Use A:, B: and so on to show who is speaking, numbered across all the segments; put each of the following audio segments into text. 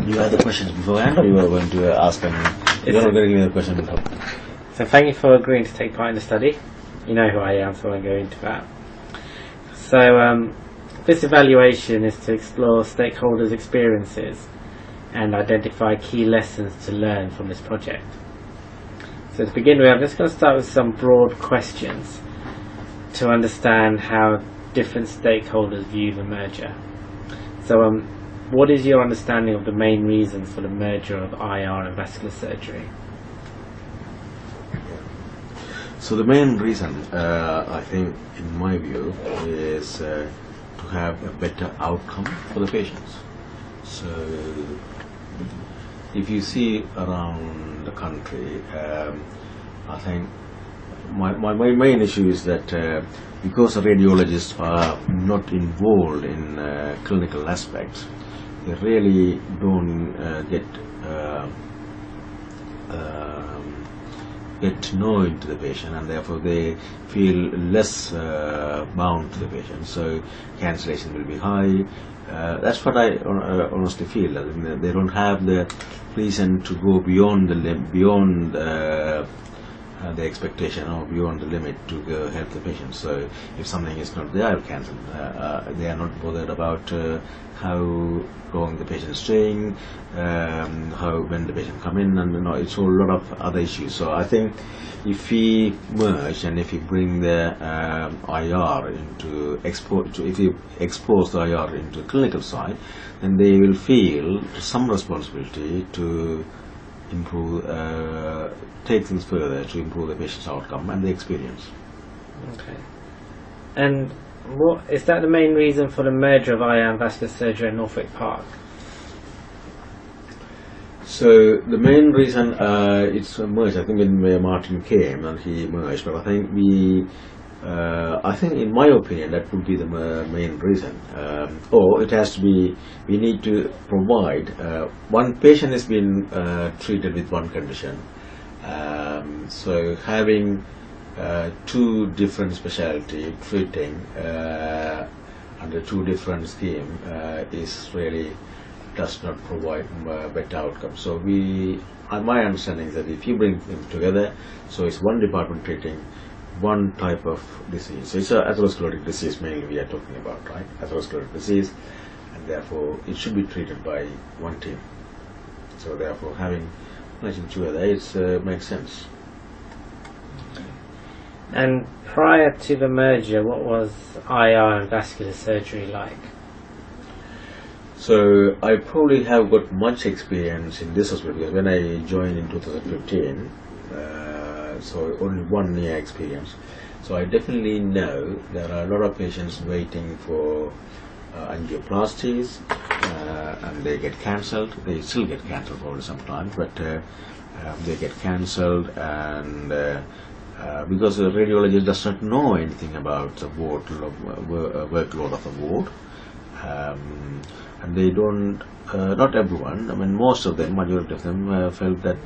A: You had the questions beforehand, or you were going to ask them? You were going to give me the question before.
B: So thank you for agreeing to take part in the study. You know who I am, so I won't go into that. So this evaluation is to explore stakeholders' experiences and identify key lessons to learn from this project. So to begin with, I'm just going to start with some broad questions to understand how different stakeholders view the merger. So what is your understanding of the main reasons for the merger of IR and vascular surgery?
A: So the main reason, I think, in my view, is to have a better outcome for the patients. So if you see around the country, I think my main issue is that because the radiologists are not involved in clinical aspects, they really don't get to know into the patient, and therefore they feel less bound to the patient. So cancellation will be high. That's what I honestly feel. They don't have the reason to go beyond the expectation or beyond the limit to go help the patient. So if something is not there, I'll cancel. They are not bothered about how long the patient is staying, when the patient come in, and it's a lot of other issues. So I think if we merge and if we bring the IR if we expose the IR into the clinical side, then they will feel some responsibility to improve, take things further to improve the patient's outcome and the experience.
B: Okay. And what is that the main reason for the merger of IR and vascular surgery at Norfolk Park?
A: So the main reason it's merged, I think when Martin came and he merged, but I think in my opinion that would be the main reason. Or it has to be, we need to provide, one patient has been treated with one condition. So having two different specialty treating under two different scheme is really does not provide better outcome. So my understanding is that if you bring them together, so it's one department treating one type of disease. So it's an atherosclerotic disease mainly we are talking about, right? Atherosclerotic disease, and therefore it should be treated by one team. So therefore having merging together, it makes sense.
B: And prior to the merger, what was IR and vascular surgery like?
A: So I probably have got much experience in this hospital because when I joined in 2015, so only 1 year experience. So I definitely know there are a lot of patients waiting for angioplasties, and they get cancelled. They still get cancelled probably sometimes, but they get cancelled, and because the radiologist does not know anything about the workload of the ward, and they don't, not everyone, I mean most of them, majority of them felt that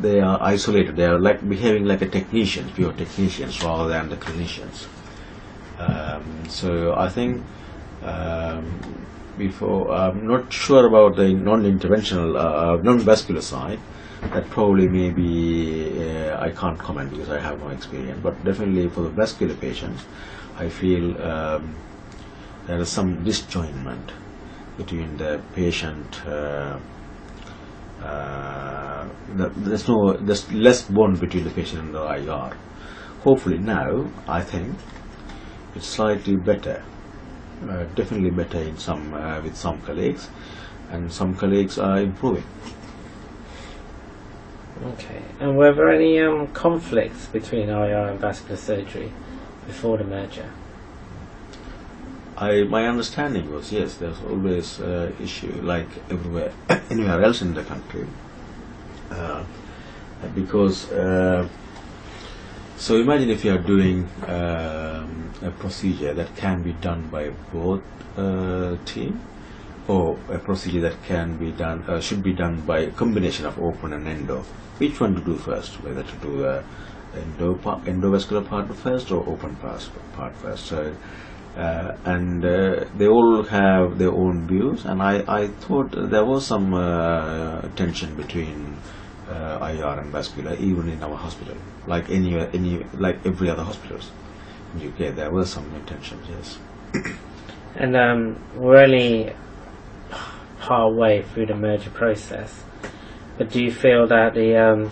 A: they are isolated, they are like behaving like a technicians, pure technicians rather than the clinicians. So I think before, I'm not sure about the non-interventional, non-vascular side. That probably maybe I can't comment because I have no experience, but definitely for the vascular patients I feel there is some disjointment between the patient, there's less bond between the patient and the IR. Hopefully now I think it's slightly better, definitely better in some with some colleagues, and some colleagues are improving.
B: Okay, and were there any conflicts between IR and vascular surgery before the merger?
A: My understanding was yes, there's always issue like everywhere, anywhere else in the country, because so imagine if you are doing a procedure that can be done by both team, or a procedure that can be done, should be done by a combination of open and endo. Which one to do first? Whether to do endovascular part first or open part first? So and they all have their own views, and I thought there was some tension between IR and vascular, even in our hospital, like like every other hospitals in UK. There were some tensions, yes.
B: And we're only part way through the merger process, but do you feel that the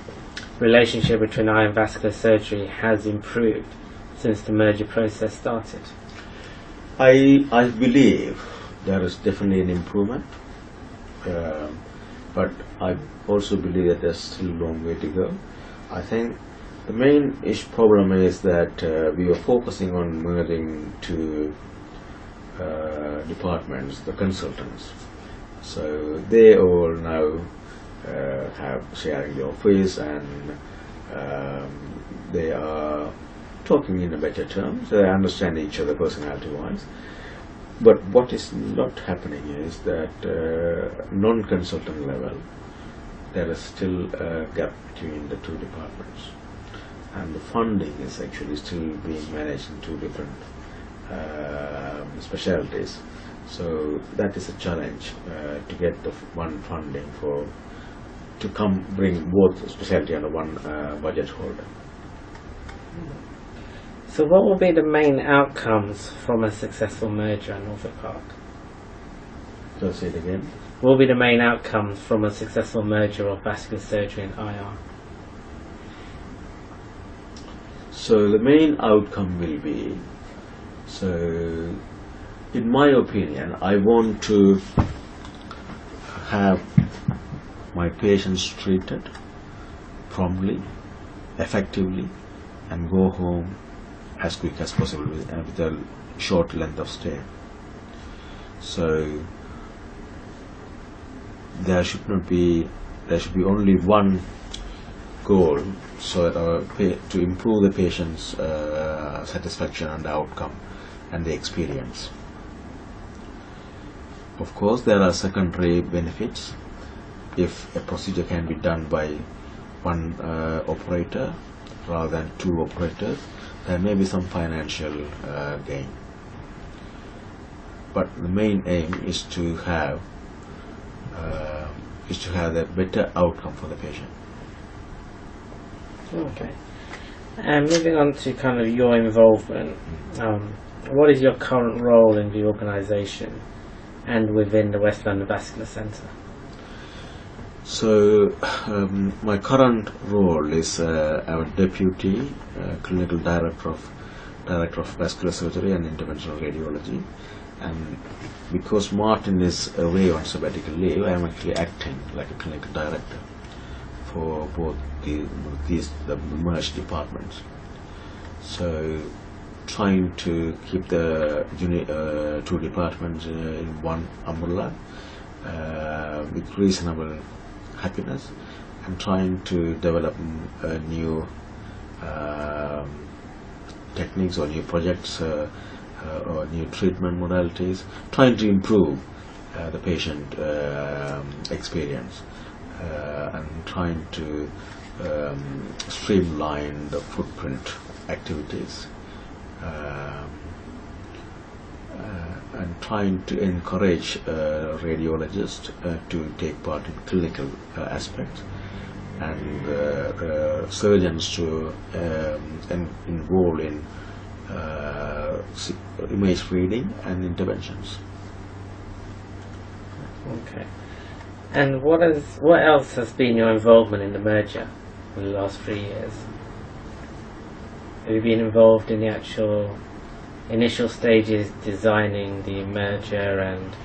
B: relationship between eye and vascular surgery has improved since the merger process started?
A: I believe there is definitely an improvement, but I also believe that there's still a long way to go. I think the main problem is that we are focusing on merging two departments, the consultants. So they all now have sharing the office, and they are talking in a better terms. They understand each other personality-wise. But what is not happening is that non-consultant level, there is still a gap between the two departments, and the funding is actually still being managed in two different specialties. So that is a challenge to get the one funding to bring both specialty under one budget holder.
B: So what will be the main outcomes from a successful merger at Norfolk Park?
A: So say it again.
B: What will be the main outcomes from a successful merger of vascular surgery and IR?
A: So the main outcome will be, so in my opinion, I want to have my patients treated promptly, effectively, and go home as quick as possible with a short length of stay. So there should be only one goal, so that to improve the patient's satisfaction and outcome and the experience. Of course, there are secondary benefits. If a procedure can be done by one operator rather than two operators, there may be some financial gain. But the main aim is to have a better outcome for the patient.
B: Okay. And moving on to kind of your involvement, what is your current role in the organisation and within the West London Vascular Centre?
A: So my current role is our Deputy Clinical Director of Vascular Surgery and Interventional Radiology, and because Martin is away on sabbatical leave, I am actually acting like a Clinical Director for both the merged departments. So trying to keep the two departments in one umbrella with reasonable happiness, and trying to develop new techniques or new projects or new treatment modalities, trying to improve the patient experience, and trying to streamline the footprint activities, and trying to encourage radiologists to take part in clinical aspects, and surgeons to involve in image reading and interventions.
B: Okay. And what else has been your involvement in the merger in the last 3 years? Have you been involved in the actual initial stages designing the merger? And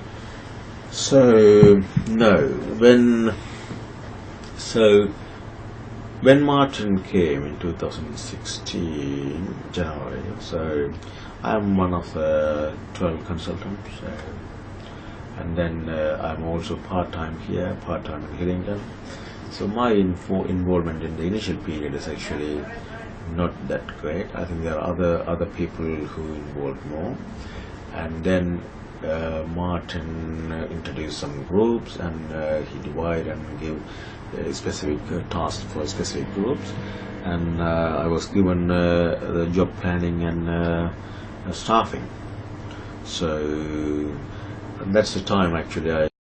A: so no, when Martin came in 2016 January, so I am one of the 12 consultants, and then I'm also part-time here, part-time in Hillingdon. So my involvement in the initial period is actually not that great. I think there are other people who involved more, and then Martin introduced some groups, and he divided and gave specific tasks for specific groups, and I was given the job planning and staffing. So and that's the time actually I